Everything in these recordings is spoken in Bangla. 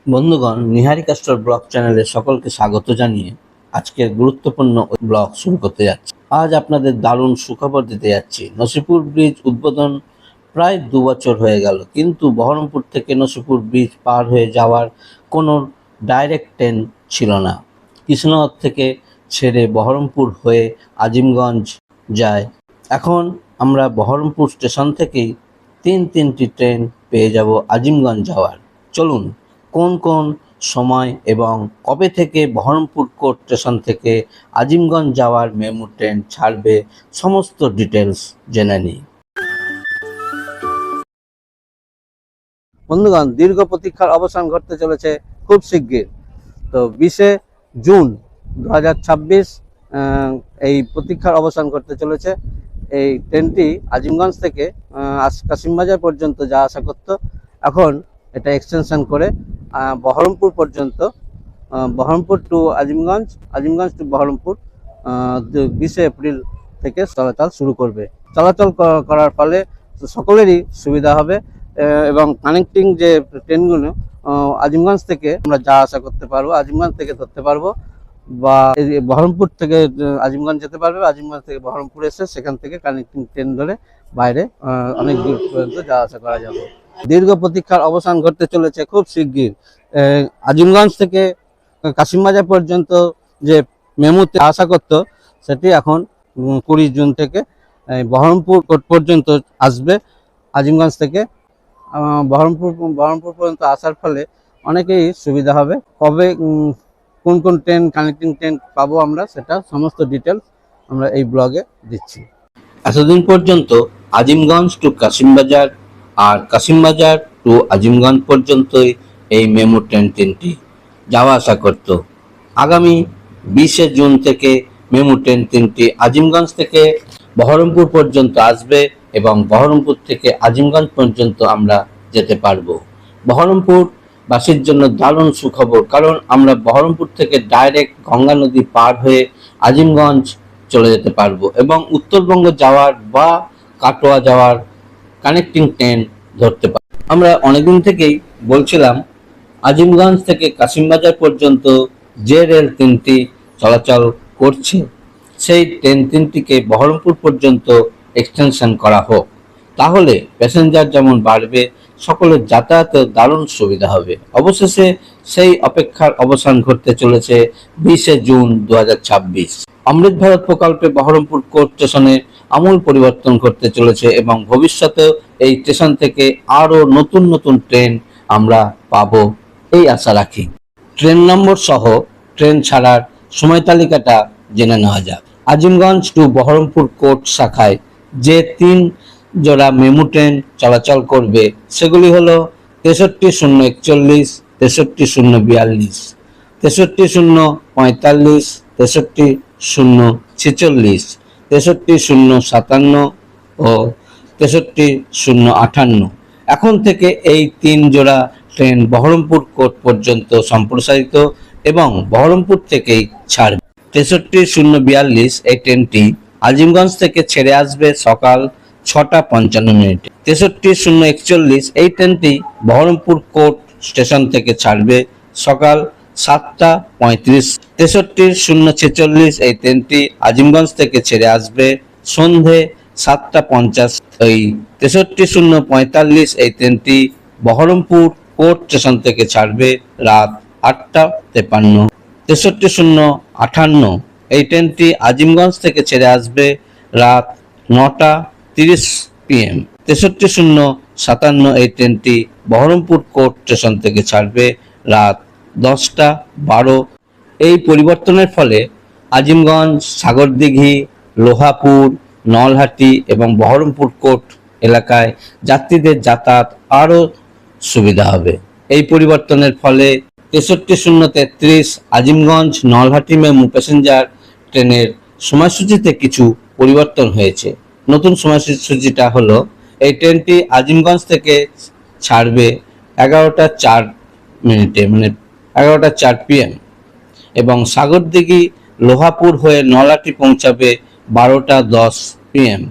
বন্ধুগণ, নিহারিকা স্টোর ব্লগ চ্যানেলে সকলকে স্বাগত জানিয়ে আজকের গুরুত্বপূর্ণ ব্লগ শুরু করতে যাচ্ছি। আজ আপনাদের দারুণ সুখবর দিতে যাচ্ছি। নসিপুর ব্রিজ উদ্বোধন প্রায় 2 বছর হয়ে গেল, কিন্তু বহরমপুর থেকে নসিপুর ব্রিজ পার হয়ে যাওয়ার কোনো ডাইরেক্ট ট্রেন ছিল না। কৃষ্ণনগর থেকে ছেড়ে বহরমপুর হয়ে আজিমগঞ্জ যায়। এখন আমরা বহরমপুর স্টেশন থেকেই তিনটি ট্রেন পেয়ে যাব আজিমগঞ্জ যাওয়ার। চলুন কোন কোন সময় এবং কবে থেকে বহরমপুর কোর্ট স্টেশন থেকে আজিমগঞ্জ যাওয়ার মেমু ট্রেন ছাড়বে সমস্ত ডিটেলস জেনে নিই। বন্ধুগণ, দীর্ঘ প্রতীক্ষার অবসান ঘটতে চলেছে খুব শিগগির। তো 20শে জুন 2026 এই প্রতীক্ষার অবসান ঘটতে চলেছে। এই ট্রেনটি আজিমগঞ্জ থেকে কাশিমবাজার পর্যন্ত যাওয়া আসা করত। এখন এটা এক্সটেনশন করে বহরমপুর পর্যন্ত, বহরমপুর টু আজিমগঞ্জ, আজিমগঞ্জ টু বহরমপুর 20শে এপ্রিল থেকে চলাচল শুরু করবে। চলাচল করার ফলে সকলেরই সুবিধা হবে এবং কানেক্টিং যে ট্রেনগুলো আজিমগঞ্জ থেকে আমরা যাওয়া আসা করতে পারবো, আজিমগঞ্জ থেকে ধরতে পারবো, বা বহরমপুর থেকে আজিমগঞ্জ যেতে পারবে, আজিমগঞ্জ থেকে বহরমপুর এসে সেখান থেকে কানেক্টিং ট্রেন ধরে বাইরে অনেক দূর পর্যন্ত যাওয়া আসা করা যাবে। দীর্ঘ প্রতীক্ষার অবসান ঘটতে চলেছে খুব শিগগির। আজিমগঞ্জ থেকে কাশিমবাজার পর্যন্ত যে মেমুতে আসা করত, সেটি এখন 20 জুন থেকে বহরমপুর পর্যন্ত আসবে। আজিমগঞ্জ থেকে বহরমপুর পর্যন্ত আসার ফলে অনেকেই সুবিধা হবে। কবে কোন কোন ট্রেন, কানেক্টিং ট্রেন পাবো আমরা, সেটা সমস্ত ডিটেলস আমরা এই ব্লগে দিচ্ছি। এতদিন পর্যন্ত আজিমগঞ্জ টু কাশিমবাজার আর কাশিমবাজার টু আজিমগঞ্জ পর্যন্তই এই মেমু ট্রেনটি যাওয়া আসা করত। আগামী 20শে জুন থেকে মেমু ট্রেন 3টি আজিমগঞ্জ থেকে বহরমপুর পর্যন্ত আসবে এবং বহরমপুর থেকে আজিমগঞ্জ পর্যন্ত আমরা যেতে পারবো। বহরমপুর বাসীর জন্য দারুণ সুখবর, কারণ আমরা বহরমপুর থেকে ডাইরেক্ট গঙ্গা নদী পার হয়ে আজিমগঞ্জ চলে যেতে পারবো এবং উত্তরবঙ্গ যাওয়ার বা কাটোয়া যাওয়ার কানেক্টিং ট্রেন ধরতে পারবো। আমরা অনেকদিন থেকেই বলছিলাম আজিমগঞ্জ থেকে কাশিমবাজার পর্যন্ত যে রেল 3টি চলাচল করছে, সেই ট্রেন 3টিকে বহরমপুর পর্যন্ত এক্সটেনশন করা হোক। তাহলে প্যাসেঞ্জার যেমন বাড়বে, সকলের যাতায়াতের দারুণ সুবিধা হবে। অবশেষে সেই অপেক্ষার অবসান ঘটতে চলেছে 20শে জুন 2026। অমৃত ভারত প্রকল্পে বহরমপুর কোর্ট স্টেশনে আমূল পরিবর্তন ঘটতে চলেছে এবং ভবিষ্যতেও এই স্টেশন থেকে আরো নতুন নতুন ট্রেন আমরা পাবো এই আশা রাখি। ট্রেন নম্বর সহ ট্রেন ছাড়ার সময় তালিকাটা জেনে নেওয়া যাক। আজিমগঞ্জ টু বহরমপুর কোর্ট শাখায় যে 3 জোড়া মেমু ট্রেন চলাচল করবে সেগুলি হলো 63-041, 63-042, 63-045, 63-046, 63-057 ও 63-058। এখন থেকে এই 3 জোড়া ট্রেন বহরমপুর কোর্ট পর্যন্ত সম্প্রসারিত এবং বহরমপুর থেকেই ছাড়বে। 63-042 এই ট্রেনটি আজিমগঞ্জ থেকে ছেড়ে আসবে সকাল 6টা 55 মিনিটে। 63-041 এই ট্রেনটি বহরমপুর কোর্ট স্টেশন থেকে ছাড়বে সকাল 7টা 35। 63-046 এই ট্রেনটি আজিমগঞ্জ থেকে ছেড়ে আসবে সন্ধে 7টা 50। এই 63-045 এই ট্রেনটি বহরমপুর কোর্ট স্টেশন থেকে ছাড়বে রাত 8টা 53। 63-058 এই ট্রেনটি আজিমগঞ্জ থেকে ছেড়ে আসবে রাত 9টা 30 PM। 63-057 এই ট্রেনটি বহরমপুর কোর্ট স্টেশন থেকে ছাড়বে রাত 10টা 12। এই পরিবর্তনের ফলে আজিমগঞ্জ, সাগরদিঘি, লোহাপুর, নলহাটি এবং বহরমপুর কোর্ট এলাকায় যাত্রীদের যাতায়াত আরও সুবিধা হবে। এই পরিবর্তনের ফলে 63-033 আজিমগঞ্জ নলহাটি মেমু প্যাসেঞ্জার ট্রেনের সময়সূচিতে কিছু পরিবর্তন হয়েছে। নতুন সময়সূচিটা হলো, এই ট্রেনটি আজিমগঞ্জ থেকে ছাড়বে 11টা 4 মিনিটে, মানে 11টা 4 PM এবং সাগরদিঘি লোহাপুর হয়ে নলহাটি পৌঁছাবে 12টা 10 PM।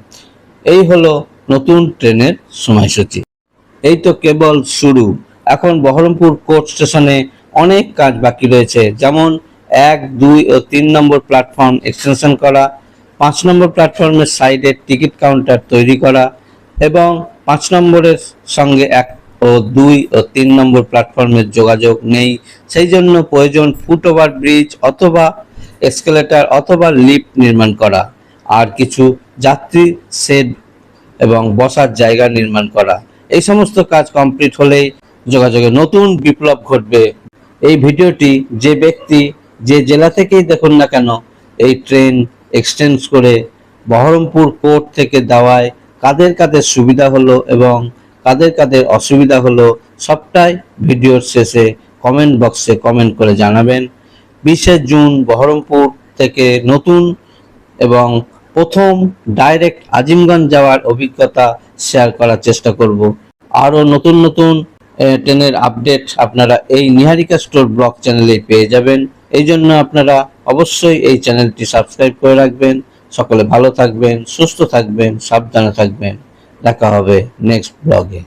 এই হলো নতুন ট্রেনের সময়সূচি। এই তো কেবল শুরু। এখন বহরমপুর কোর্ট স্টেশনে অনেক কাজ বাকি রয়েছে, যেমন 1, 2 ও 3 নম্বর প্ল্যাটফর্ম এক্সটেনশন করা, 5 নম্বর প্ল্যাটফর্মের সাইডে টিকিট কাউন্টার তৈরি করা এবং 5 নম্বরের সঙ্গে 1 ও 2 ও 3 নম্বর প্ল্যাটফর্মের যোগাযোগ নেই, সেই জন্য প্রয়োজন ফুটওভার ব্রিজ অথবা এসকেলেটর অথবা লিফট নির্মাণ করা, আর কিছু যাত্রী শেড এবং বসার জায়গা নির্মাণ করা। এই সমস্ত কাজ কমপ্লিট হলেই যোগাযোগে নতুন বিপ্লব ঘটবে। এই ভিডিওটি যে ব্যক্তি যে জেলা থেকেই দেখুন না কেন, এই ট্রেন এক্সটেন্ড করে বহরমপুর কোর্ট থেকে দেওয়ায় কাদের কাদের সুবিধা হলো এবং কাদের কাদের অসুবিধা হলো সবটাই ভিডিওর শেষে কমেন্ট বক্সে কমেন্ট করে জানাবেন। 20শে জুন বহরমপুর থেকে নতুন এবং প্রথম ডাইরেক্ট আজিমগঞ্জ যাওয়ার অভিজ্ঞতা শেয়ার করার চেষ্টা করব। আরও নতুন নতুন ট্রেনের আপডেট আপনারা এই নিহারিকা স্টোর ব্লগ চ্যানেলে পেয়ে যাবেন। এই জন্য আপনারা অবশ্যই এই চ্যানেলটি সাবস্ক্রাইব করে রাখবেন। সকলে ভালো থাকবেন, সুস্থ থাকবেন, সাবধানে থাকবেন। দেখা হবে নেক্সট ব্লগে।